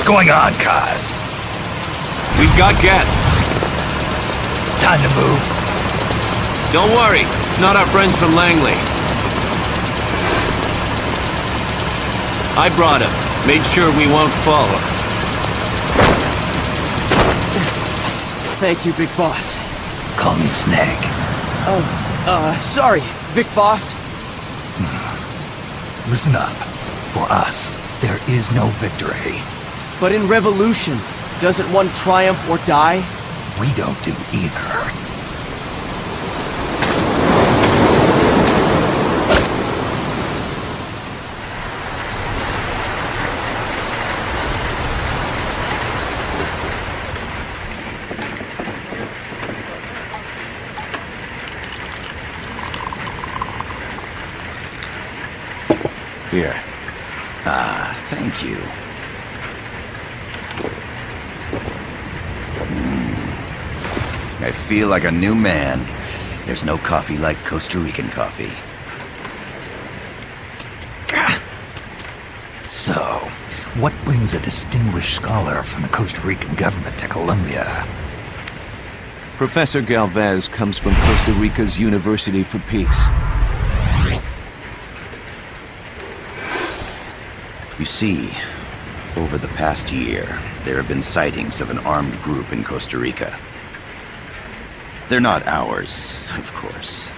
going on, Kaz? We've got guests. Time to move. Don't worry, it's not our friends from Langley. I brought him. Made sure we won't follow. Thank you, Big Boss. Call me Snake. Sorry, Vic Boss. Listen up. For us, there is no victory. But in Revolution, doesn't one triumph or die? We don't do either. Here. Thank you. I feel like a new man. There's no coffee like Costa Rican coffee. So, what brings a distinguished scholar from the Costa Rican government to Colombia? Professor Galvez comes from Costa Rica's University for Peace. You see, over the past year, there have been sightings of an armed group in Costa Rica. They're not ours, of course.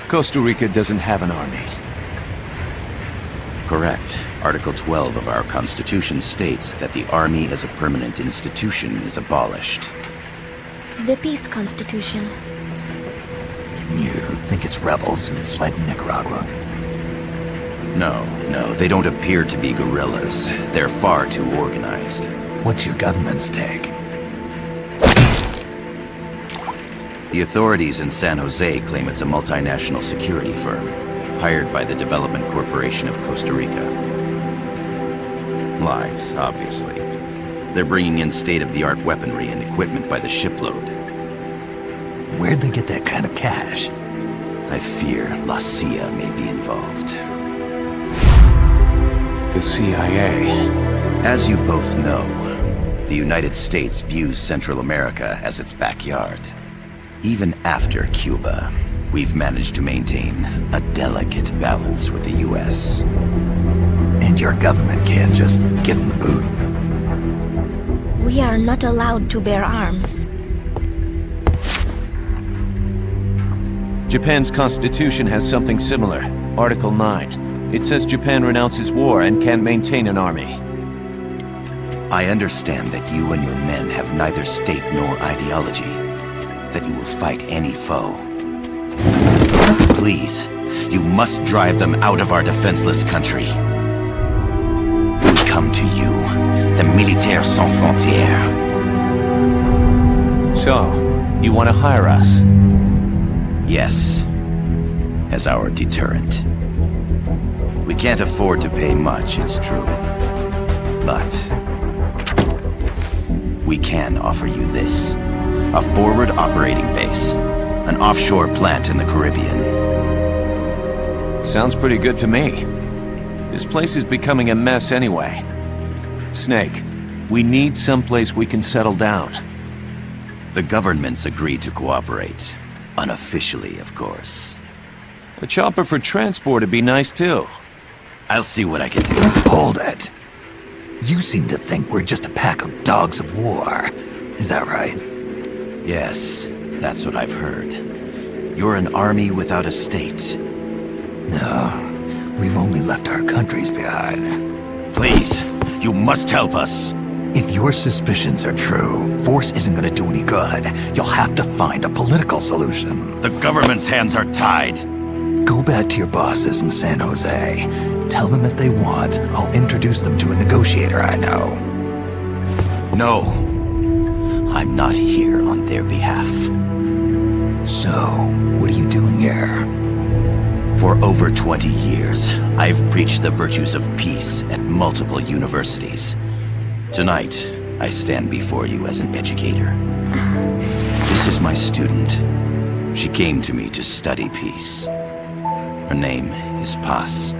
Costa Rica doesn't have an army. Correct. Article 12 of our Constitution states that the Army as a permanent institution is abolished. The Peace Constitution. You think it's rebels who fled Nicaragua? No, they don't appear to be guerrillas. They're far too organized. What's your government's take? The authorities in San Jose claim it's a multinational security firm, hired by the Development Corporation of Costa Rica. Lies, obviously. They're bringing in state-of-the-art weaponry and equipment by the shipload. Where'd they get that kind of cash? I fear La CIA may be involved. The CIA. As you both know, the United States views Central America as its backyard. Even after Cuba, we've managed to maintain a delicate balance with the US. And your government can't just give them the boot? We are not allowed to bear arms. Japan's constitution has something similar. Article 9. It says Japan renounces war and can't maintain an army. I understand that you and your men have neither state nor ideology. That you will fight any foe. Please, you must drive them out of our defenseless country. We come to you, the Militaires Sans Frontières. So, you want to hire us? Yes, as our deterrent. We can't afford to pay much, it's true. But we can offer you this. A forward operating base. An offshore plant in the Caribbean. Sounds pretty good to me. This place is becoming a mess anyway. Snake, we need someplace we can settle down. The government's agreed to cooperate. Unofficially, of course. A chopper for transport would be nice too. I'll see what I can do. Hold it. You seem to think we're just a pack of dogs of war. Is that right? Yes, that's what I've heard. You're an army without a state. No, we've only left our countries behind. Please, you must help us. If your suspicions are true, force isn't gonna do any good. You'll have to find a political solution. The government's hands are tied. Go back to your bosses in San Jose. Tell them if they want, I'll introduce them to a negotiator I know. No. I'm not here on their behalf. So, what are you doing here? For over 20 years, I've preached the virtues of peace at multiple universities. Tonight, I stand before you as an educator. This is my student. She came to me to study peace. Her name is Paz.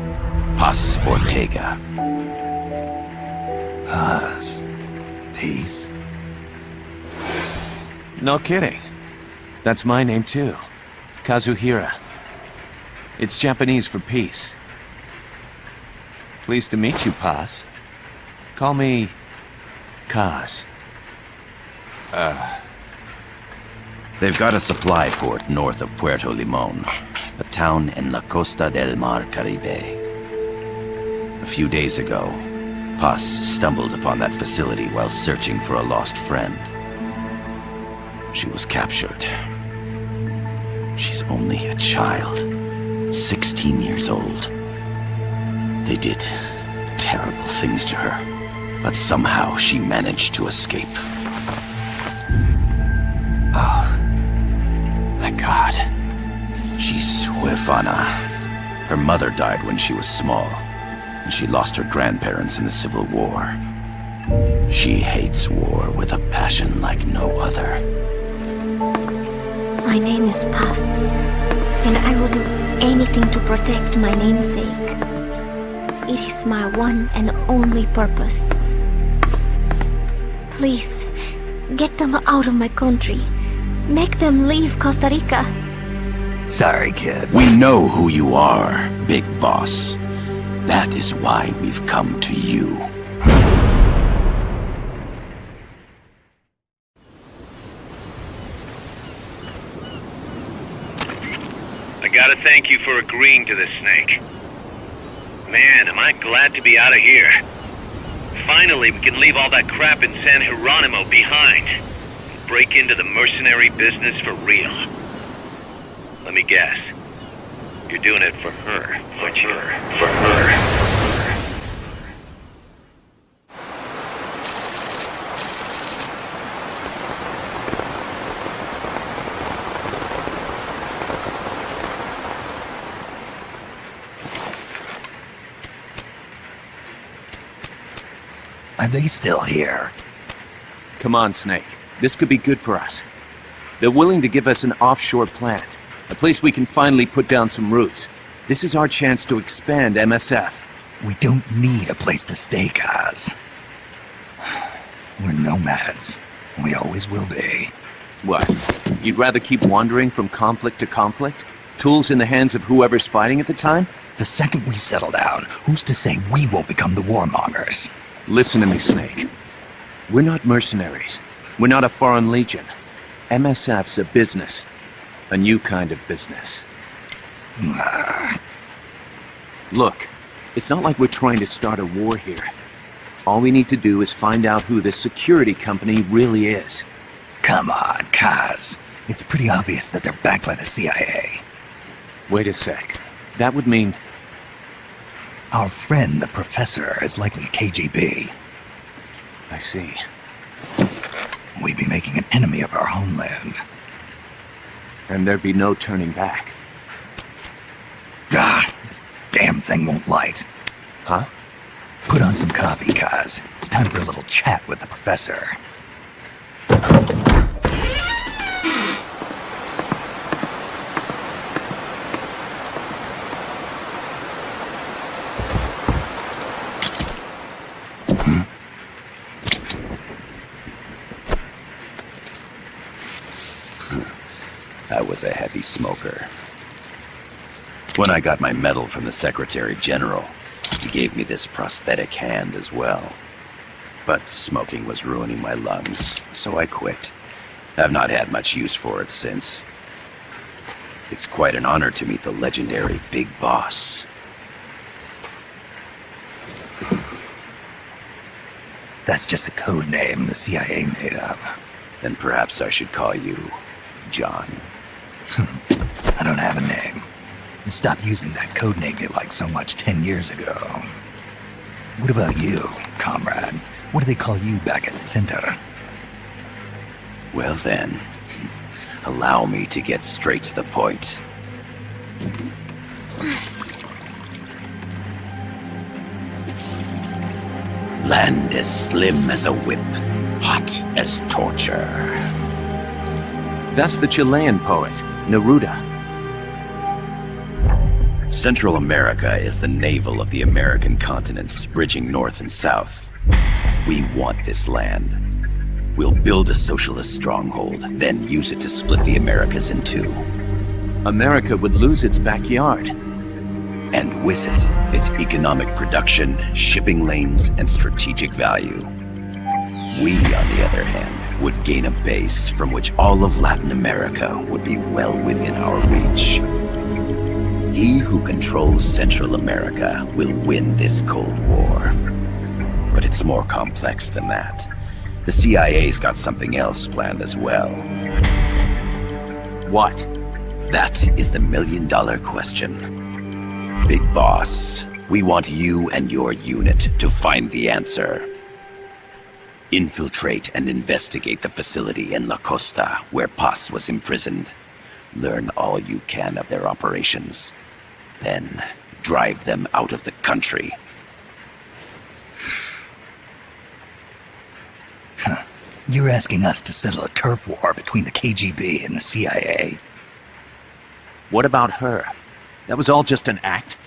Paz Ortega. Paz. Peace. No kidding. That's my name too. Kazuhira. It's Japanese for peace. Pleased to meet you, Paz. Call me... Kaz. They've got a supply port north of Puerto Limon, a town in La Costa del Mar Caribe. A few days ago, Paz stumbled upon that facility while searching for a lost friend. She was captured. She's only a child, 16 years old. They did terrible things to her, but somehow she managed to escape. Oh, my God. She's huérfana. Her mother died when she was small, and she lost her grandparents in the Civil War. She hates war with a passion like no other. My name is Paz, and I will do anything to protect my namesake. It is my one and only purpose. Please, get them out of my country. Make them leave Costa Rica. Sorry, kid. We know who you are, Big Boss. That is why we've come to you. I gotta thank you for agreeing to this, Snake. Man, am I glad to be out of here. Finally, we can leave all that crap in San Geronimo behind. And break into the mercenary business for real. Let me guess. You're doing it for her, aren't you? For her. Are they still here? Come on, Snake. This could be good for us. They're willing to give us an offshore plant. A place we can finally put down some roots. This is our chance to expand MSF. We don't need a place to stay, Kaz. We're nomads. We always will be. What? You'd rather keep wandering from conflict to conflict? Tools in the hands of whoever's fighting at the time? The second we settle down, who's to say we won't become the warmongers? Listen to me, Snake. We're not mercenaries. We're not a foreign legion. MSF's a business. A new kind of business. Look, it's not like we're trying to start a war here. All we need to do is find out who this security company really is. Come on, Kaz. It's pretty obvious that they're backed by the CIA. Wait a sec. That would mean... Our friend, the professor, is likely KGB. I see. We'd be making an enemy of our homeland. And there'd be no turning back. Ah, this damn thing won't light. Huh? Put on some coffee, Kaz. It's time for a little chat with the professor. I was a heavy smoker. When I got my medal from the Secretary General, he gave me this prosthetic hand as well. But smoking was ruining my lungs, so I quit. I've not had much use for it since. It's quite an honor to meet the legendary Big Boss. That's just a code name the CIA made up. Then perhaps I should call you John. I don't have a name. You stopped using that code name you liked so much 10 years ago. What about you, comrade? What do they call you back at Center? Well then, allow me to get straight to the point. Land as slim as a whip, hot as torture. That's the Chilean poet, Neruda. Central America is the navel of the American continents, bridging north and south. We want this land. We'll build a socialist stronghold, then use it to split the Americas in two. America would lose its backyard. And with it, its economic production, shipping lanes, and strategic value. We, on the other hand, would gain a base from which all of Latin America would be well within our reach. He who controls Central America will win this Cold War. But it's more complex than that. The CIA's got something else planned as well. What? That is the million-dollar question. Big Boss, we want you and your unit to find the answer. Infiltrate and investigate the facility in La Costa, where Paz was imprisoned. Learn all you can of their operations. Then, drive them out of the country. You're asking us to settle a turf war between the KGB and the CIA? What about her? That was all just an act?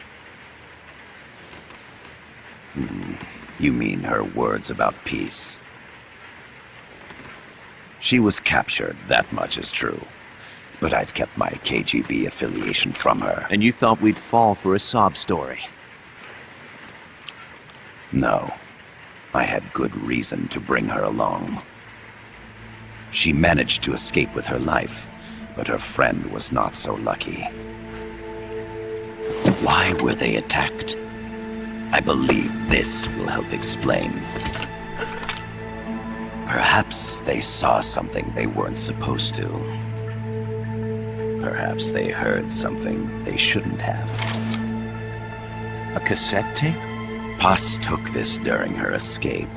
You mean her words about peace? She was captured, that much is true. But I've kept my KGB affiliation from her. And you thought we'd fall for a sob story? No. I had good reason to bring her along. She managed to escape with her life, but her friend was not so lucky. Why were they attacked? I believe this will help explain. Perhaps they saw something they weren't supposed to. Perhaps they heard something they shouldn't have. A cassette tape? Paz took this during her escape.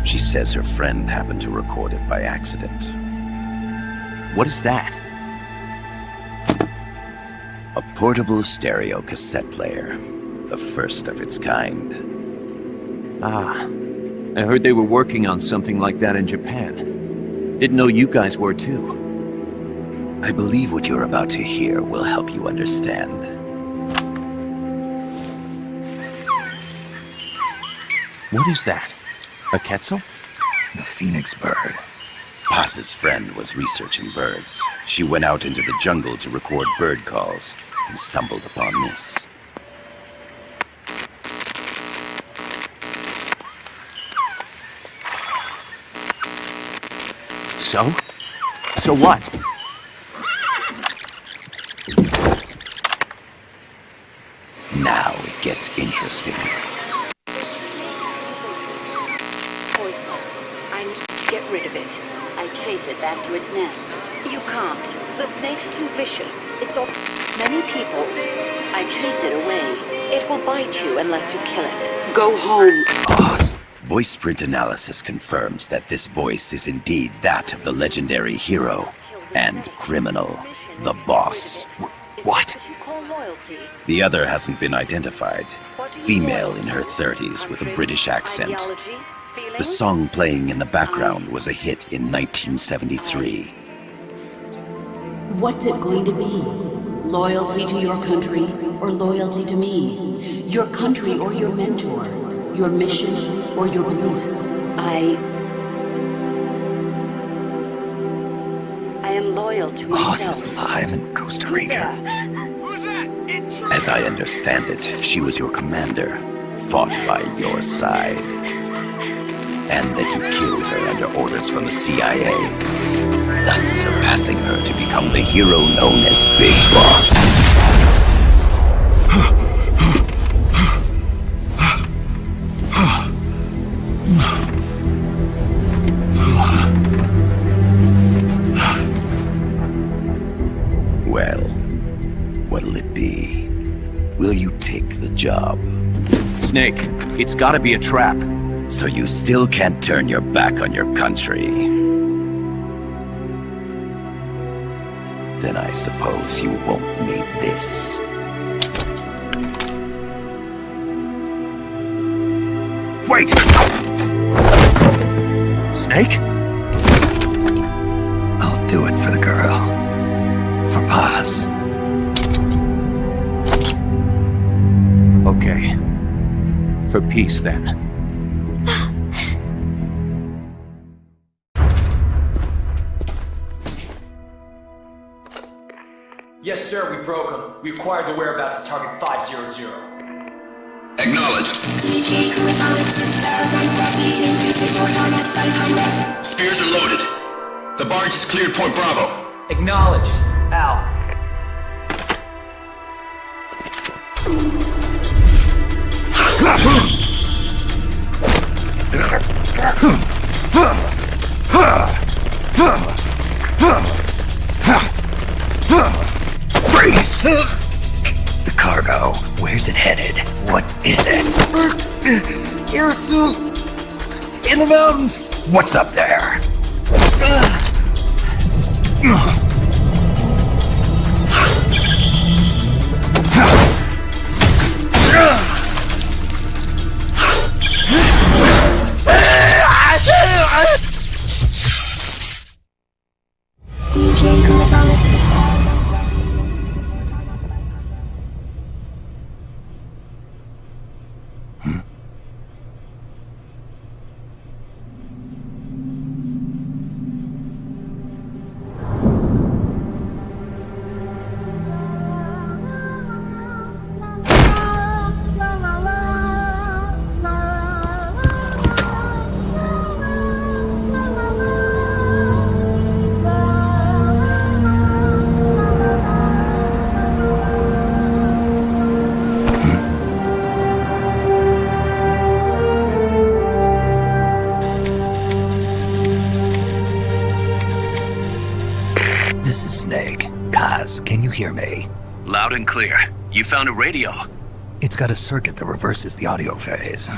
She says her friend happened to record it by accident. What is that? A portable stereo cassette player. The first of its kind. Ah, I heard they were working on something like that in Japan. Didn't know you guys were too. I believe what you're about to hear will help you understand. What is that? A Quetzal? The phoenix bird. Paz's friend was researching birds. She went out into the jungle to record bird calls and stumbled upon this. So? So what? Now it gets interesting. Poisonous. I need to get rid of it. I chase it back to its nest. You can't. The snake's too vicious. It's all... Many people. I chase it away. It will bite you unless you kill it. Go home. Boss. Voice print analysis confirms that this voice is indeed that of the legendary hero and criminal, the boss. What? The other hasn't been identified. Female in her 30s with a British accent. The song playing in the background was a hit in 1973. What's it going to be? Loyalty to your country or loyalty to me? Your country or your mentor? Your mission or your beliefs? I am loyal to Boss myself. is alive in Costa Rica. As I understand it, she was your commander, fought by your side. And that you killed her under orders from the CIA, thus surpassing her to become the hero known as Big Boss. Well, what'll it be? Will you take the job? Snake, it's gotta be a trap. So you still can't turn your back on your country? Then I suppose you won't need this. Wait! Snake? I'll do it for the girl. For Paz. Okay. for peace, then. Yes, sir, we broke him. We acquired the whereabouts of target 500. Acknowledged. Spears are loaded. The barge has cleared Point Bravo. Acknowledged. Out. Freeze! The cargo, where's it headed? What is it? Air suit! In the mountains! What's up there? DJ Gonzalez. This is Snake. Kaz, can you hear me? Loud and clear. You found a radio. It's got a circuit that reverses the audio phase.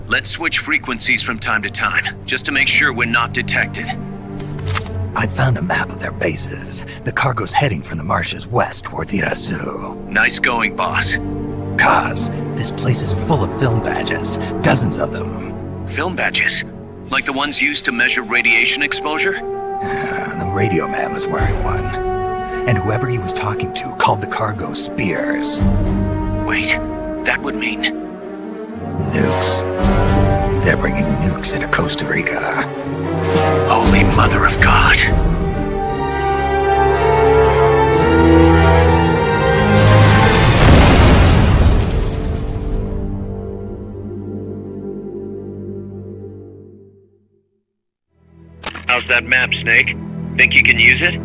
Let's switch frequencies from time to time, just to make sure we're not detected. I found a map of their bases. The cargo's heading from the marshes west towards Irasu. Nice going, boss. Kaz, this place is full of film badges. Dozens of them. Film badges? Like the ones used to measure radiation exposure? The radio man was wearing one. And whoever he was talking to called the cargo spears. Wait, that would mean... Nukes. They're bringing nukes into Costa Rica. Holy Mother of God. How's that map, Snake? Think you can use it?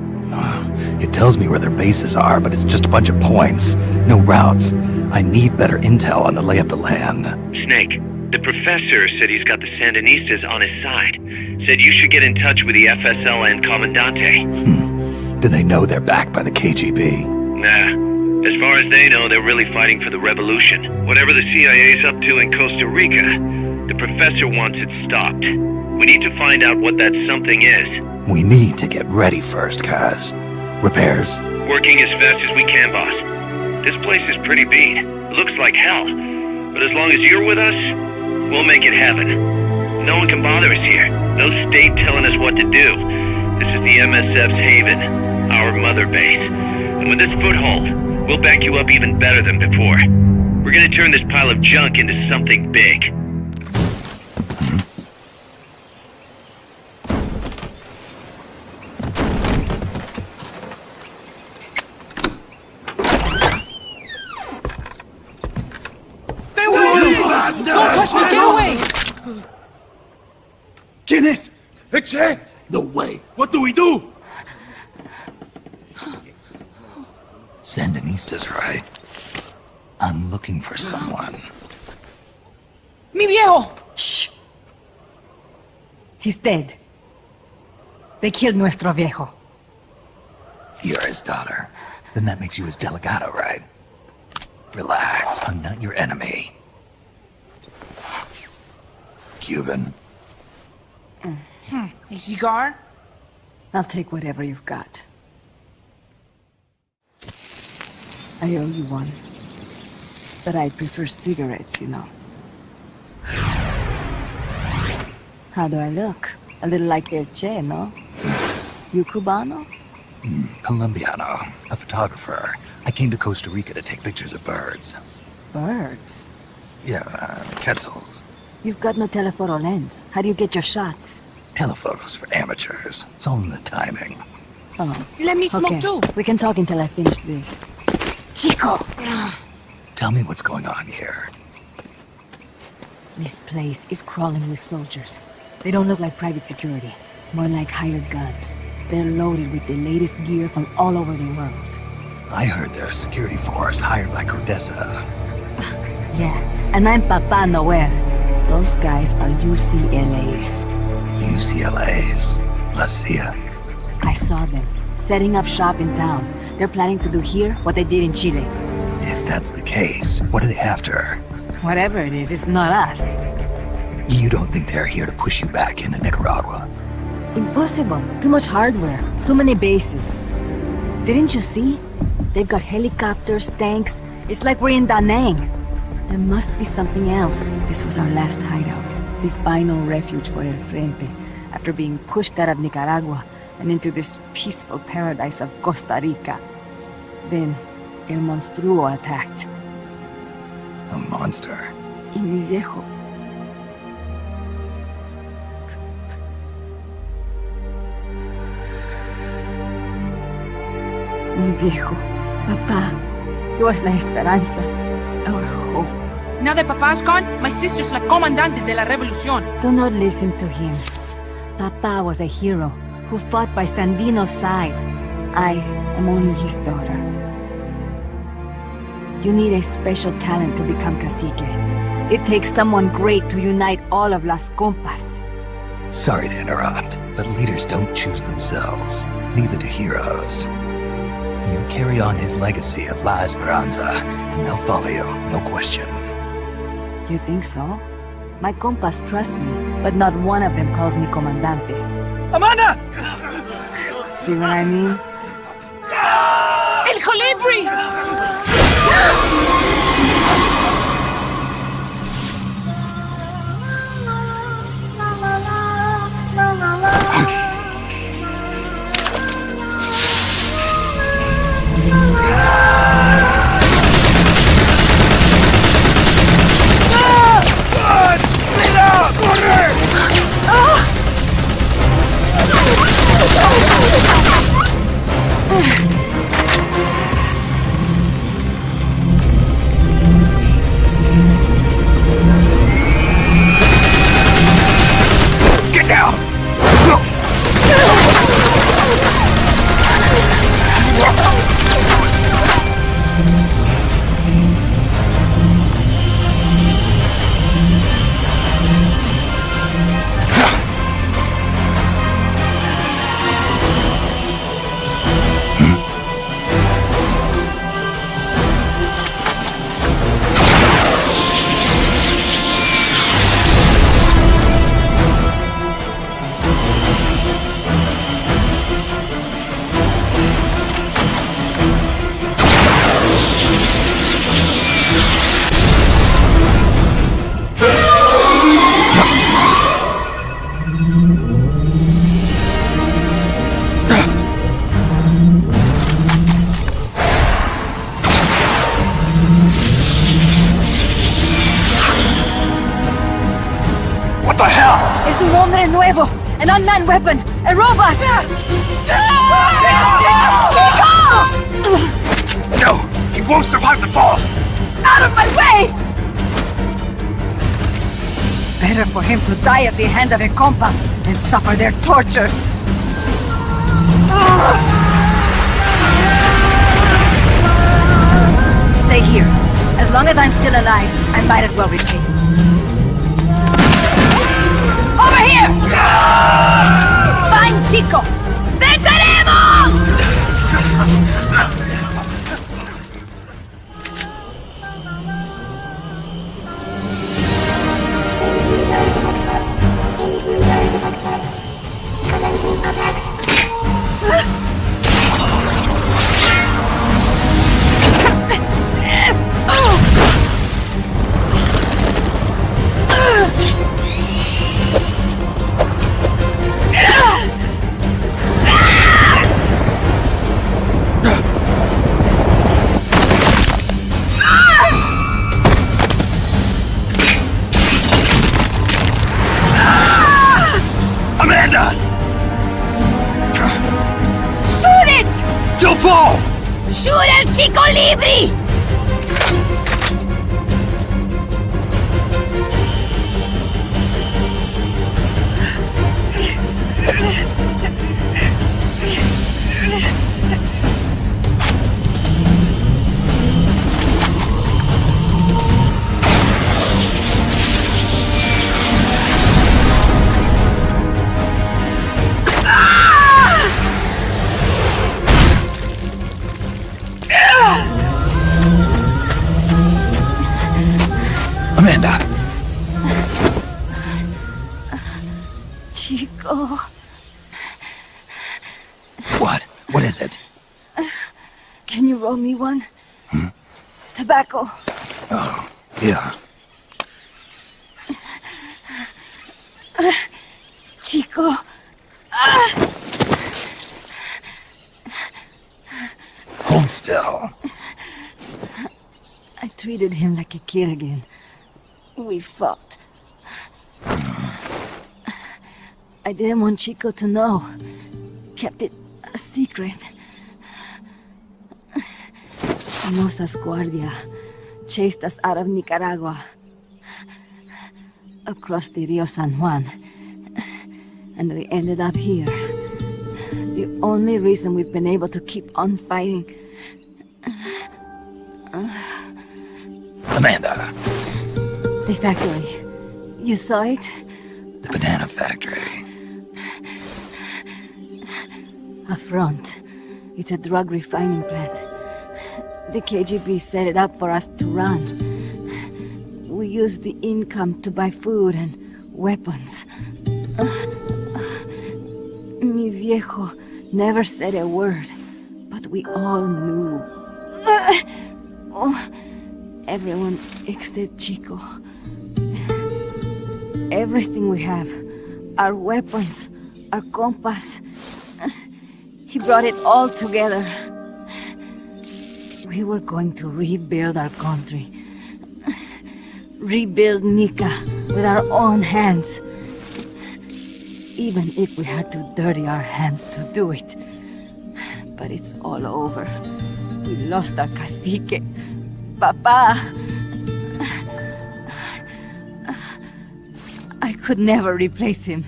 It tells me where their bases are, but it's just a bunch of points. No routes. I need better intel on the lay of the land. Snake, the professor said he's got the Sandinistas on his side. Said you should get in touch with the FSL and Comandante. Do they know they're backed by the KGB? Nah. As far as they know, they're really fighting for the revolution. Whatever the CIA's up to in Costa Rica, the professor wants it stopped. We need to find out what that something is. We need to get ready first, Kaz. Repairs? Working as fast as we can, boss. This place is pretty beat. Looks like hell. But as long as you're with us, we'll make it heaven. No one can bother us here. No state telling us what to do. This is the MSF's haven, our mother base. And with this foothold, we'll back you up even better than before. We're gonna turn this pile of junk into something big. ¿Quién es? Eche! No way. What do we do? Sandinistas, right? I'm looking for someone. ¡Mi viejo! Shh. He's dead. They killed nuestro viejo. You're his daughter. Then that makes you his delegado, right? Relax, I'm not your enemy. Cuban. A cigar? I'll take whatever you've got. I owe you one. But I prefer cigarettes, you know. How do I look? A little like El Che, no? You Cubano? Colombiano, a photographer. I came to Costa Rica to take pictures of birds. Birds? Yeah, Quetzals. You've got no telephoto lens. How do you get your shots? Telephotos for amateurs. It's all in the timing. Oh. Let me smoke Okay, too. we can talk until I finish this. Chico! Tell me what's going on here. This place is crawling with soldiers. They don't look like private security. More like hired guns. They're loaded with the latest gear from all over the world. I heard they're a security force hired by Codessa. Yeah, and I'm Papa Noel. Those guys are UCLA's. UCLA's? Let's see it. I saw them, setting up shop in town. They're planning to do here what they did in Chile. If that's the case, what are they after? Whatever it is, it's not us. You don't think they're here to push you back into Nicaragua? Impossible. Too much hardware. Too many bases. Didn't you see? They've got helicopters, tanks. It's like we're in Da Nang. There must be something else. This was our last hideout. The final refuge for El Frente. After being pushed out of Nicaragua and into this peaceful paradise of Costa Rica. Then, El Monstruo attacked. A monster? Y mi viejo. Mi viejo. Papá. He was la esperanza. Our hope. Now that Papa's gone, my sister's la comandante de la revolución. Do not listen to him. Papa was a hero who fought by Sandino's side. I am only his daughter. You need a special talent to become cacique. It takes someone great to unite all of Las Compas. Sorry to interrupt, but leaders don't choose themselves. Neither do heroes. You carry on his legacy of La Esperanza, and they'll follow you, no question. You think so? My compas trust me, but not one of them calls me comandante. Amanda! See what I mean? El Colibri! Get down! What the hell? Es un hombre nuevo! An unmanned weapon! A robot! No! He won't survive the fall! Out of my way! Better for him to die at the hand of a compa than suffer their torture. Stay here. As long as I'm still alive, I might as well repay. Over here! Fine, Chico! ¡Venceremos! You'll fall! Shoot el Chico Libri! Amanda! Chico. What? What is it? Can you roll me one? Tobacco. Oh, yeah. Chico. Hold still. I treated him like a kid again. We fought. I didn't want Chico to know. Kept it a secret. Somoza's Guardia chased us out of Nicaragua. Across the Rio San Juan. And we ended up here. The only reason we've been able to keep on fighting. Amanda. The factory. You saw it? The banana factory. A front. It's a drug refining plant. The KGB set it up for us to run. We used the income to buy food and weapons. Mi viejo never said a word, but we all knew. Everyone except Chico. Everything we have. Our weapons, our compass. He brought it all together. We were going to rebuild our country. Rebuild Nika with our own hands. Even if we had to dirty our hands to do it. But it's all over. We lost our cacique. Papa! I could never replace him.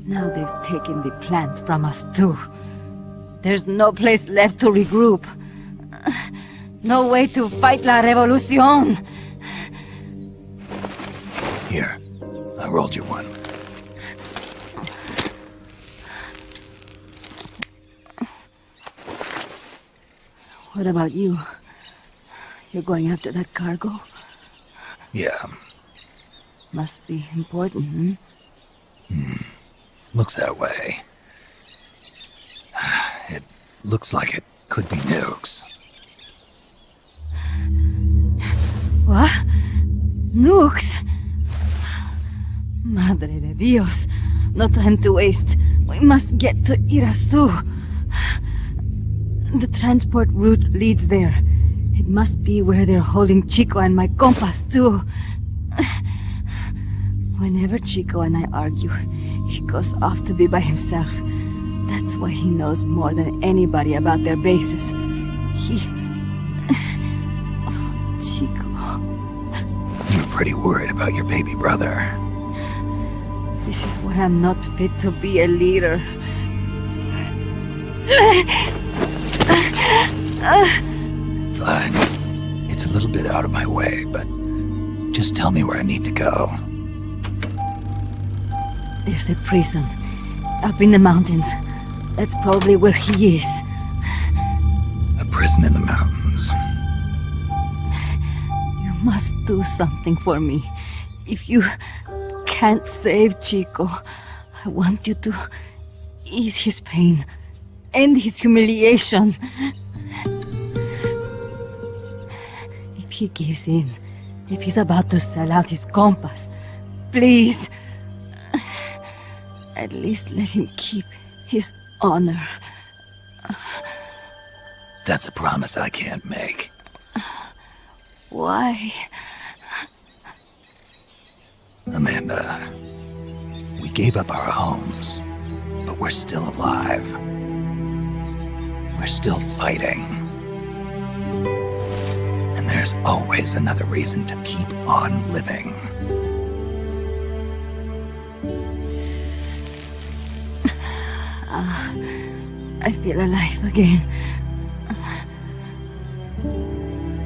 Now they've taken the plant from us too. There's no place left to regroup. No way to fight la revolución. Here, I rolled you one. What about you? You're going after that cargo? Yeah. Must be important, Looks that way. It looks like it could be nukes. What? Nukes? Madre de Dios. No time to waste. We must get to Irasu. The transport route leads there. It must be where they're holding Chico and my compass, too. Whenever Chico and I argue, he goes off to be by himself. That's why he knows more than anybody about their bases. Oh, Chico. You're pretty worried about your baby brother. This is why I'm not fit to be a leader. Fine. It's a little bit out of my way, but just tell me where I need to go. There's a prison up in the mountains. That's probably where he is. A prison in the mountains. You must do something for me. If you can't save Chico, I want you to ease his pain, end his humiliation. If he gives in, if he's about to sell out his compass, please, at least let him keep his honor. That's a promise I can't make. Why? Amanda, we gave up our homes, but we're still alive. we're still fighting. And there's always another reason to keep on living. I feel alive again.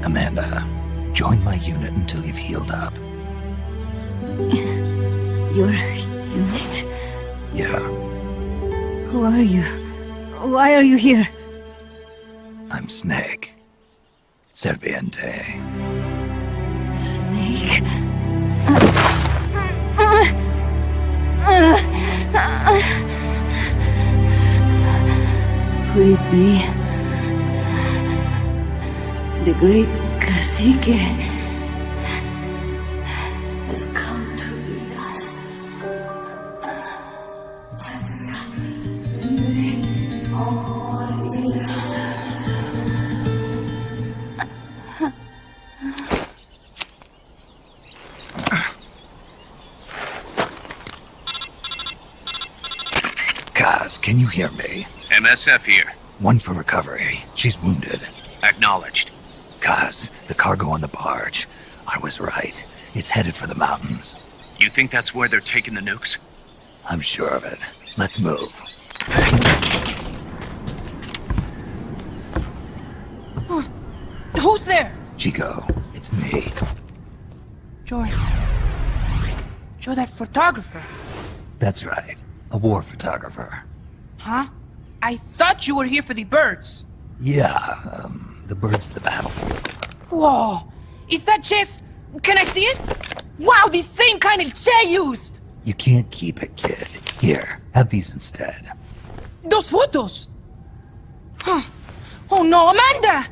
Amanda, join my unit until you've healed up. Your unit? Yeah, Who are you? Why are you here? I'm Snake. Serviente. Snake? Could it be the great cacique has come to lead us? Kaz, can you hear me? MSF here. One for recovery. She's wounded. Acknowledged. Kaz, the cargo on the barge. I was right. It's headed for the mountains. You think that's where they're taking the nukes? I'm sure of it. Let's move. Who's there? Chico, it's me. You're that photographer. That's right. A war photographer. Huh? I thought you were here for the birds. Yeah, the birds of the battlefield. Whoa! Is that chess? Can I see it? Wow, the same kind of chair used! You can't keep it, kid. Here, have these instead. Those photos! Huh. Oh no, Amanda!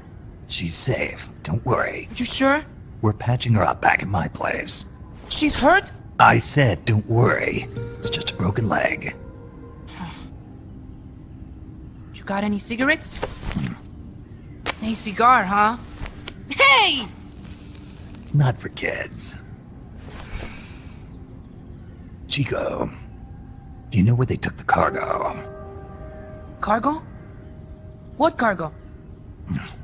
She's safe. Don't worry. You sure? We're patching her up back at my place. She's hurt? I said, don't worry. It's just a broken leg. You got any cigarettes? A cigar, huh? Hey! Not for kids. Chico, do you know where they took the cargo? Cargo? What cargo?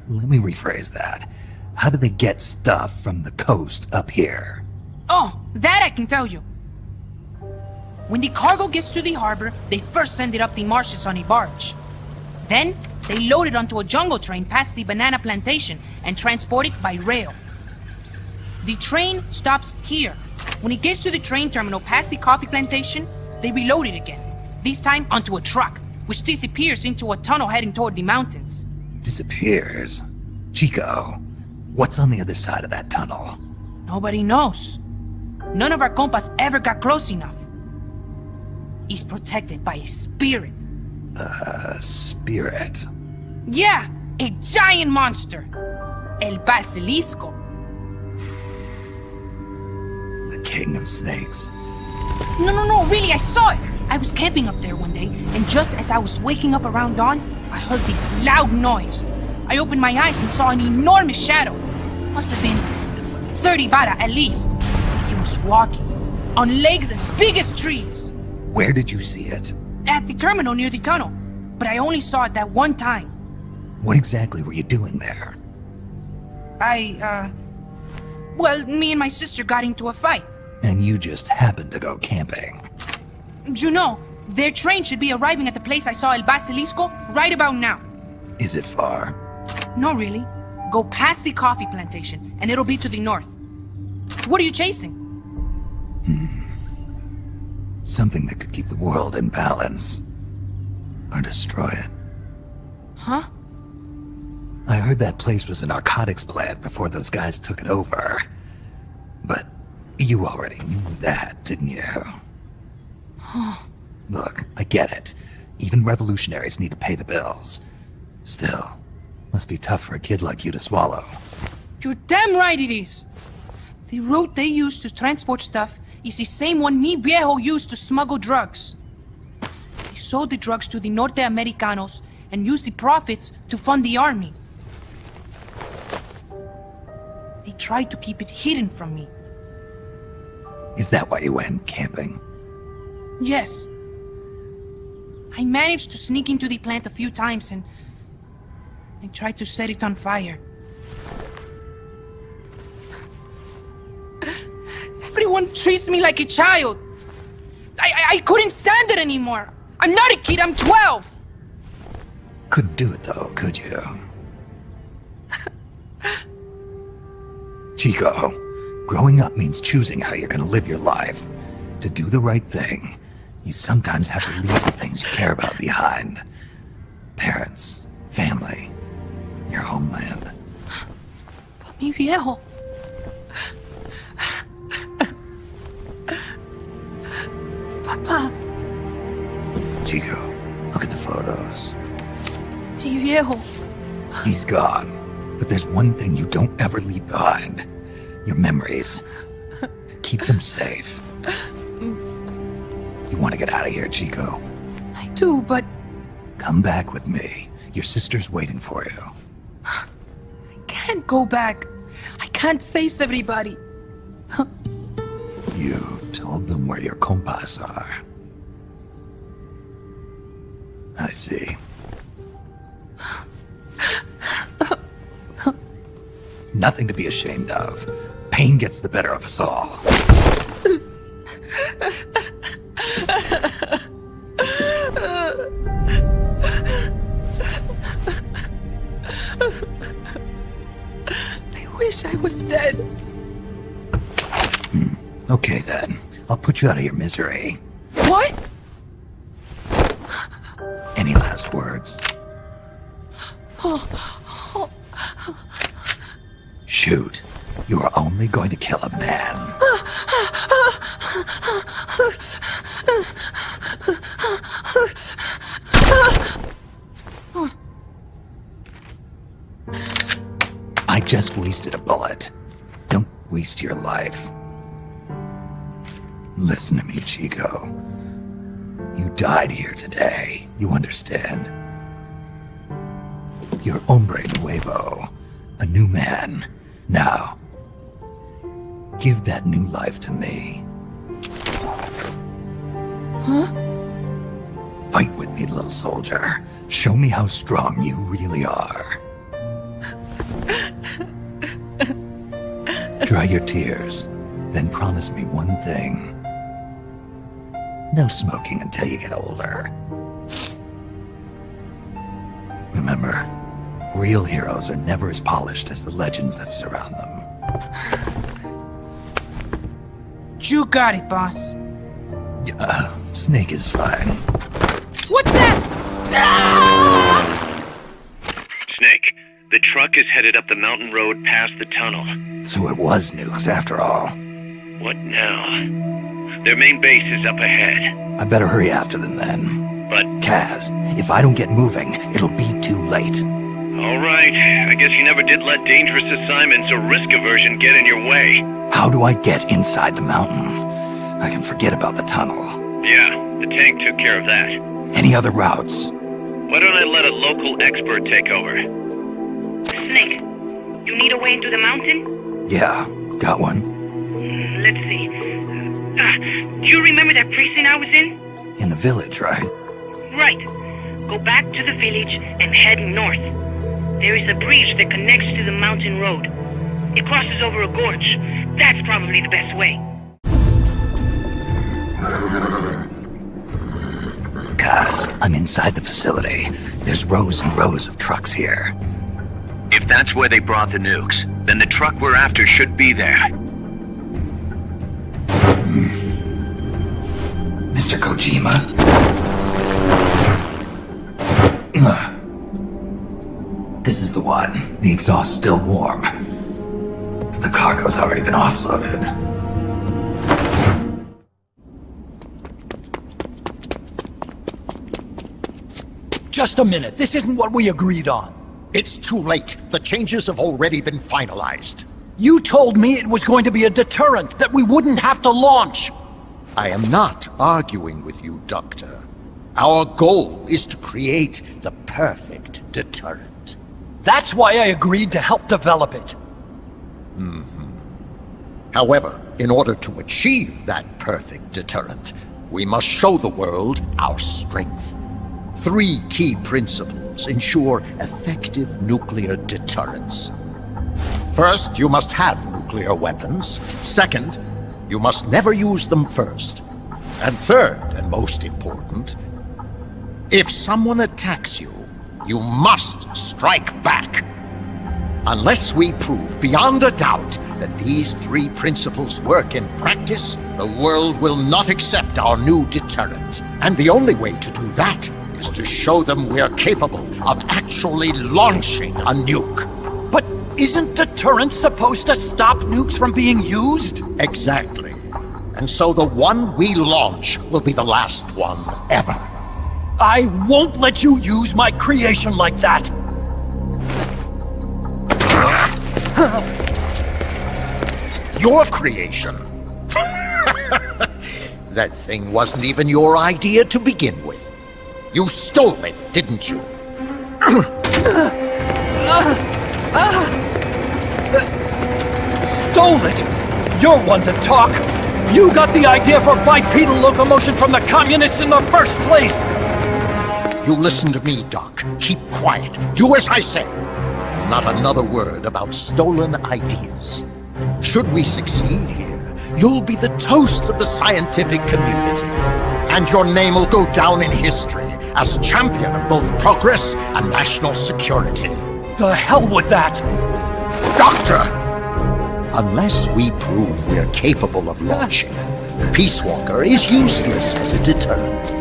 Let me rephrase that. How do they get stuff from the coast up here? Oh, that I can tell you. When the cargo gets to the harbor, they first send it up the marshes on a barge. Then, they load it onto a jungle train past the banana plantation and transport it by rail. The train stops here. When it gets to the train terminal past the coffee plantation, they reload it again. This time onto a truck, which disappears into a tunnel heading toward the mountains. Disappears? Chico, what's on the other side of that tunnel? Nobody knows. None of our compas ever got close enough. He's protected by a spirit. A spirit? Yeah, a giant monster. El Basilisco. The king of snakes. No, really, I saw it. I was camping up there one day, and just as I was waking up around dawn, I heard this loud noise. I opened my eyes and saw an enormous shadow. Must have been 30 bara at least. He was walking, on legs as big as trees. Where did you see it? At the terminal near the tunnel, but I only saw it that one time. What exactly were you doing there? Well, me and my sister got into a fight. And you just happened to go camping. You know, their train should be arriving at the place I saw El Basilisco right about now. Is it far? No, really. Go past the coffee plantation, and it'll be to the north. What are you chasing? Something that could keep the world in balance. Or destroy it. Huh? I heard that place was a narcotics plant before those guys took it over. But you already knew that, didn't you? Look, I get it. Even revolutionaries need to pay the bills. Still, must be tough for a kid like you to swallow. You're damn right it is. The route they use to transport stuff is the same one mi viejo used to smuggle drugs. They sold the drugs to the Norte Americanos and used the profits to fund the army. They tried to keep it hidden from me. Is that why you went camping? Yes. I managed to sneak into the plant a few times and I tried to set it on fire. Everyone treats me like a child. I couldn't stand it anymore. I'm not a kid, I'm 12. Couldn't do it though, could you? Chico, growing up means choosing how you're gonna live your life. To do the right thing, you sometimes have to leave the things you care about behind. Parents, family, your homeland. But mi viejo... Papa... Chico, look at the photos. Mi viejo... He's gone, but there's one thing you don't ever leave behind. Your memories. Keep them safe. You want to get out of here, Chico? I do, but... Come back with me. Your sister's waiting for you. I can't go back. I can't face everybody. You told them where your compas are. I see. Nothing to be ashamed of. Pain gets the better of us all. I wish I was dead. Okay then. I'll put you out of your misery. What? Any last words? Shoot. You are only going to kill a man. I just wasted a bullet. Don't waste your life. Listen to me, Chico. You died here today. You understand? You're hombre nuevo. A new man. Now, give that new life to me. Huh? Fight with me, little soldier. Show me how strong you really are. Dry your tears, then promise me one thing. No smoking until you get older. Remember, real heroes are never as polished as the legends that surround them. You got it, boss. Snake is fine. What's that? Ah! Snake, the truck is headed up the mountain road past the tunnel. So it was nukes after all. What now? Their main base is up ahead. I better hurry after them then. But... Kaz, if I don't get moving, it'll be too late. All right. I guess you never did let dangerous assignments or risk aversion get in your way. How do I get inside the mountain? I can forget about the tunnel. Yeah, the tank took care of that. Any other routes? Why don't I let a local expert take over? Snake, you need a way into the mountain? Yeah, got one. Let's see. Do you remember that precinct I was in? In the village, right? Right. Go back to the village and head north. There is a bridge that connects to the mountain road. It crosses over a gorge. That's probably the best way. Kaz, I'm inside the facility. There's rows and rows of trucks here. If that's where they brought the nukes, then the truck we're after should be there. Mr. Kojima? This is the one. The exhaust's still warm. But the cargo's already been offloaded. Just a minute. This isn't what we agreed on. It's too late. The changes have already been finalized. You told me it was going to be a deterrent, that we wouldn't have to launch. I am not arguing with you, Doctor. Our goal is to create the perfect deterrent. That's why I agreed to help develop it. However, in order to achieve that perfect deterrent, we must show the world our strength. 3 key principles. principles ensure effective nuclear deterrence. First, you must have nuclear weapons. Second, you must never use them first. And third, and most important, if someone attacks you, you must strike back. Unless we prove beyond a doubt that these three principles work in practice, the world will not accept our new deterrent. And the only way to do that is to show them we're capable of actually launching a nuke. But isn't deterrence supposed to stop nukes from being used? Exactly. And so the one we launch will be the last one ever. I won't let you use my creation like that! Your creation? That thing wasn't even your idea to begin with. You stole it, didn't you? Stole it? You're one to talk! You got the idea for bipedal locomotion from the communists in the first place! You listen to me, Doc. Keep quiet. Do as I say. Not another word about stolen ideas. Should we succeed here, you'll be the toast of the scientific community. And your name will go down in history as champion of both progress and national security. The hell with that! Doctor! Unless we prove we're capable of launching, Peace Walker is useless as a deterrent.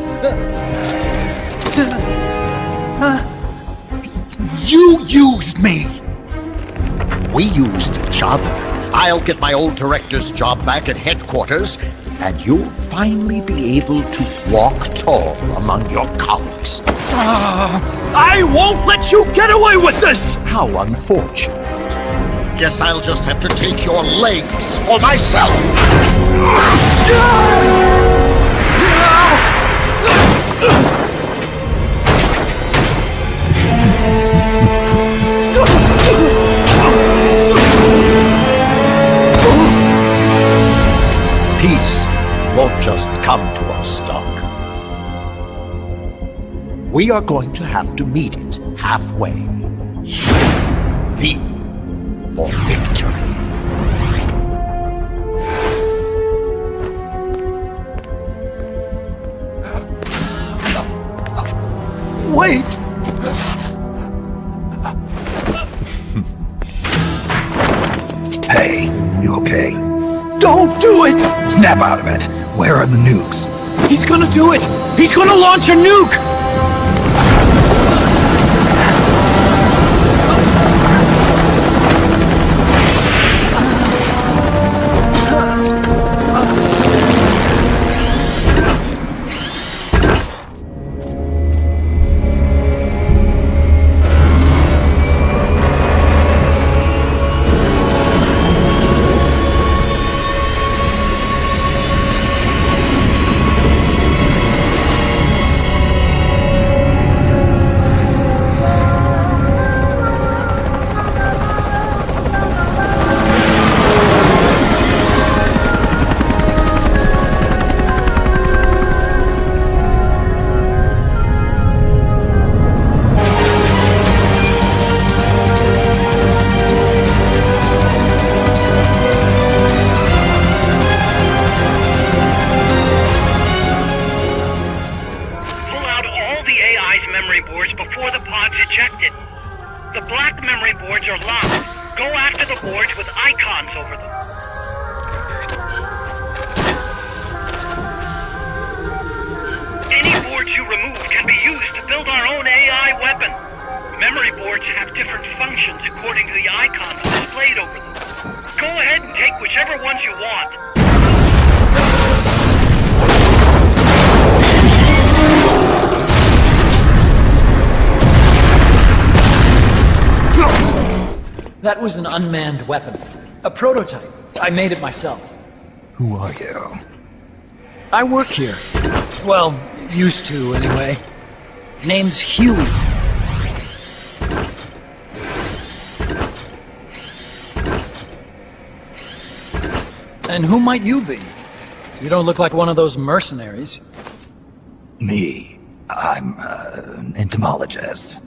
You used me! We used each other. I'll get my old director's job back at headquarters, and you'll finally be able to walk tall among your colleagues. I won't let you get away with this! How unfortunate. Guess I'll just have to take your legs for myself. Peace won't just come to us, Doc. We are going to have to meet it halfway. V for victory. Wait! Hey, you okay? Don't do it! Snap out of it. Where are the nukes? He's gonna do it! He's gonna launch a nuke! That was an unmanned weapon. A prototype. I made it myself. Who are you? I work here. Well, used to, anyway. Name's Huey. And who might you be? You don't look like one of those mercenaries. Me? I'm an entomologist.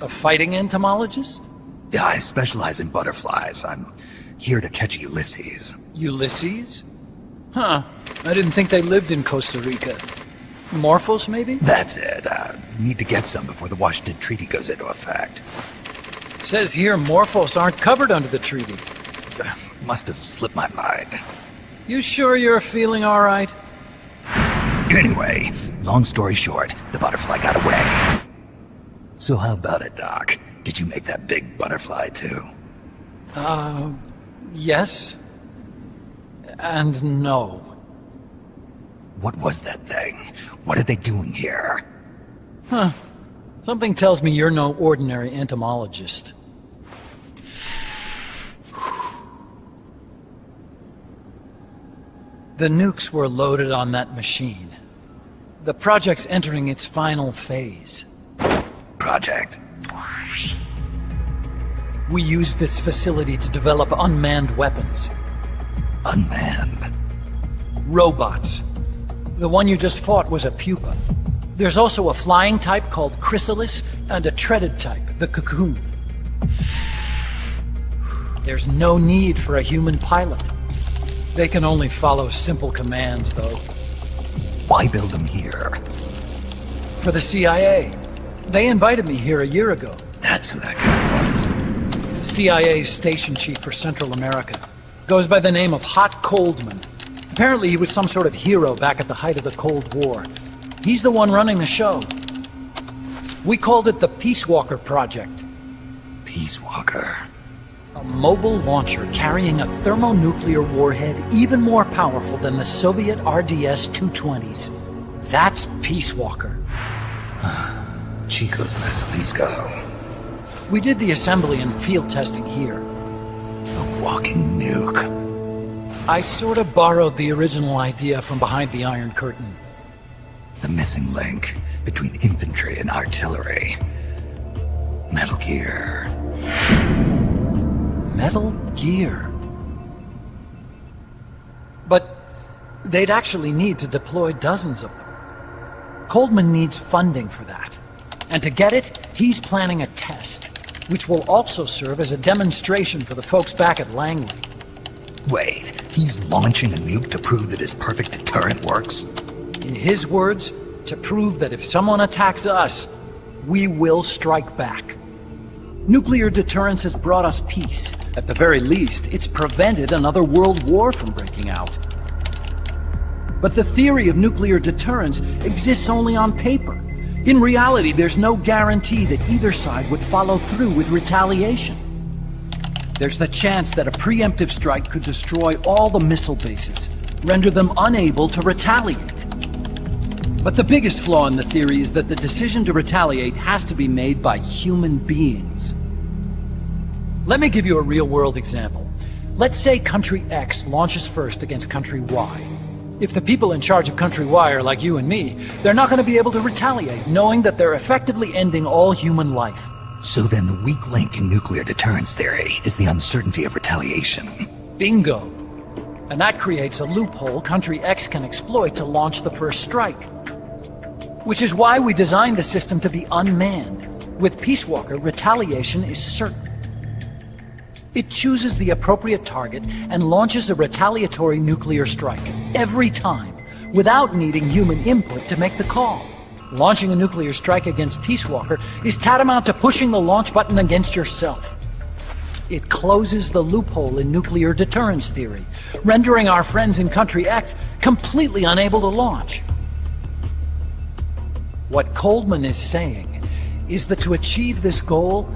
A fighting entomologist? Yeah, I specialize in butterflies. I'm here to catch Ulysses. Ulysses? Huh. I didn't think they lived in Costa Rica. Morphos, maybe? That's it. Need to get some before the Washington Treaty goes into effect. Says here Morphos aren't covered under the treaty. Must have slipped my mind. You sure you're feeling all right? Anyway, long story short, the butterfly got away. So how about it, Doc? Did you make that big butterfly too? Yes. And no. What was that thing? What are they doing here? Huh. Something tells me you're no ordinary entomologist. The nukes were loaded on that machine. The project's entering its final phase. Project? We used this facility to develop unmanned weapons. Unmanned? Robots. The one you just fought was a pupa. There's also a flying type called Chrysalis and a treaded type, the Cocoon. There's no need for a human pilot. They can only follow simple commands, though. Why build them here? For the CIA. They invited me here a year ago. That's who that guy was. CIA's station chief for Central America. Goes by the name of Hot Coldman. Apparently he was some sort of hero back at the height of the Cold War. He's the one running the show. We called it the Peace Walker Project. Peace Walker? A mobile launcher carrying a thermonuclear warhead even more powerful than the Soviet RDS-220s. That's Peace Walker. Chico's Basilisco. We did the assembly and field testing here. A walking nuke. I sort of borrowed the original idea from behind the Iron Curtain. The missing link between infantry and artillery. Metal Gear. Metal Gear. But they'd actually need to deploy dozens of them. Coldman needs funding for that. And to get it, he's planning a test, which will also serve as a demonstration for the folks back at Langley. Wait, he's launching a nuke to prove that his perfect deterrent works? In his words, to prove that if someone attacks us, we will strike back. Nuclear deterrence has brought us peace. At the very least, it's prevented another world war from breaking out. But the theory of nuclear deterrence exists only on paper. In reality, there's no guarantee that either side would follow through with retaliation. There's the chance that a preemptive strike could destroy all the missile bases, render them unable to retaliate. But the biggest flaw in the theory is that the decision to retaliate has to be made by human beings. Let me give you a real-world example. Let's say Country X launches first against Country Y. If the people in charge of Country Y are like you and me, they're not going to be able to retaliate, knowing that they're effectively ending all human life. So then the weak link in nuclear deterrence theory is the uncertainty of retaliation. Bingo. And that creates a loophole Country X can exploit to launch the first strike. Which is why we designed the system to be unmanned. With Peace Walker, retaliation is certain. It chooses the appropriate target and launches a retaliatory nuclear strike, every time, without needing human input to make the call. Launching a nuclear strike against Peace Walker is tantamount to pushing the launch button against yourself. It closes the loophole in nuclear deterrence theory, rendering our friends in Country X completely unable to launch. What Coldman is saying is that to achieve this goal,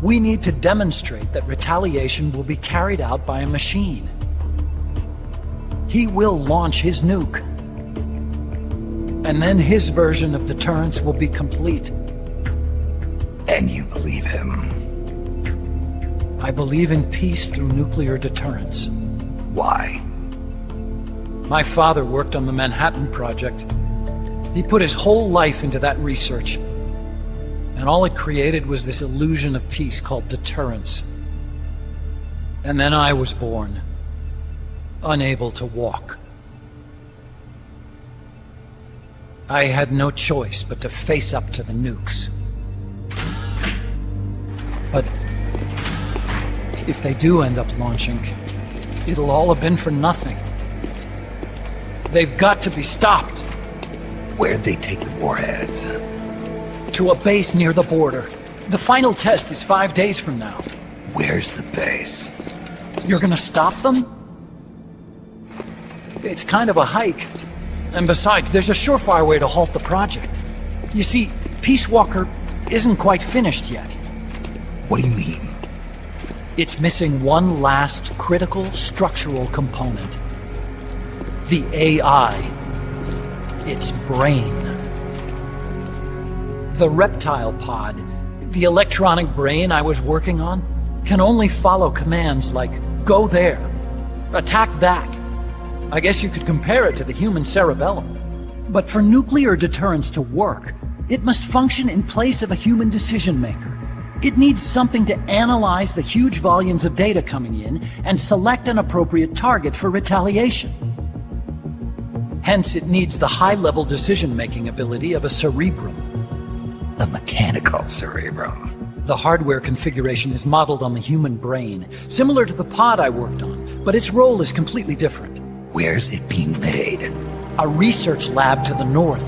we need to demonstrate that retaliation will be carried out by a machine. He will launch his nuke. And then his version of deterrence will be complete. And you believe him? I believe in peace through nuclear deterrence. Why? My father worked on the Manhattan Project. He put his whole life into that research. And all it created was this illusion of peace called deterrence. And then I was born, unable to walk. I had no choice but to face up to the nukes. But if they do end up launching, it'll all have been for nothing. They've got to be stopped. Where'd they take the warheads? To a base near the border. The final test is 5 days from now. Where's the base? You're gonna stop them? It's kind of a hike. And besides, there's a surefire way to halt the project. You see, Peace Walker isn't quite finished yet. What do you mean? It's missing one last critical structural component. The AI. Its brain. The reptile pod, the electronic brain I was working on, can only follow commands like, go there, attack that. I guess you could compare it to the human cerebellum. But for nuclear deterrence to work, it must function in place of a human decision maker. It needs something to analyze the huge volumes of data coming in and select an appropriate target for retaliation. Hence, it needs the high-level decision-making ability of a cerebrum. A mechanical cerebrum. The hardware configuration is modeled on the human brain, similar to the pod I worked on, but its role is completely different. Where's it being made? A research lab to the north.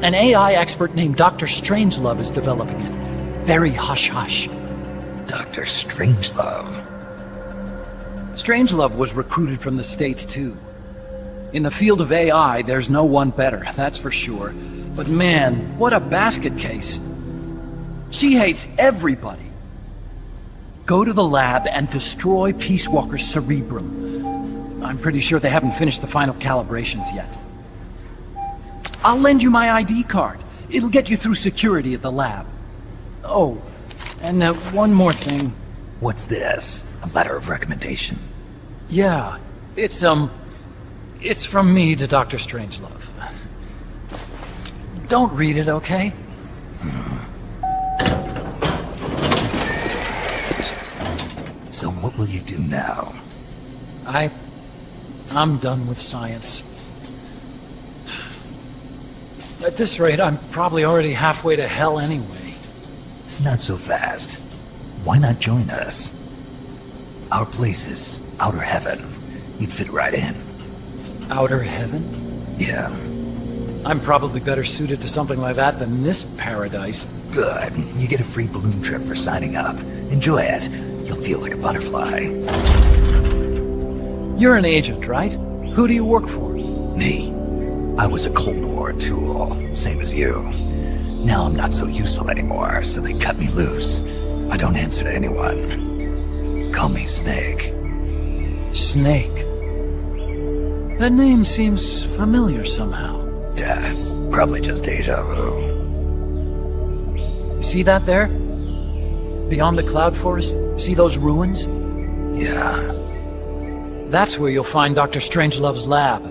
An AI expert named Dr. Strangelove is developing it. Very hush-hush. Dr. Strangelove? Strangelove was recruited from the States, too. In the field of AI, there's no one better, that's for sure. But man, what a basket case. She hates everybody. Go to the lab and destroy Peace Walker's cerebrum. I'm pretty sure they haven't finished the final calibrations yet. I'll lend you my ID card. It'll get you through security at the lab. Oh, and one more thing. What's this? A letter of recommendation? Yeah, it's from me to Dr. Strangelove. Don't read it, okay? So what will you do now? I'm done with science. At this rate, I'm probably already halfway to hell anyway. Not so fast. Why not join us? Our place is outer heaven. You'd fit right in. Outer heaven? Yeah. I'm probably better suited to something like that than this paradise. Good. You get a free balloon trip for signing up. Enjoy it. You'll feel like a butterfly. You're an agent, right? Who do you work for? Me. I was a Cold War tool, same as you. Now I'm not so useful anymore, so they cut me loose. I don't answer to anyone. Call me Snake. Snake? That name seems familiar somehow. It's probably just deja vu. See that there? Beyond the cloud forest? See those ruins? Yeah. That's where you'll find Dr. Strangelove's lab.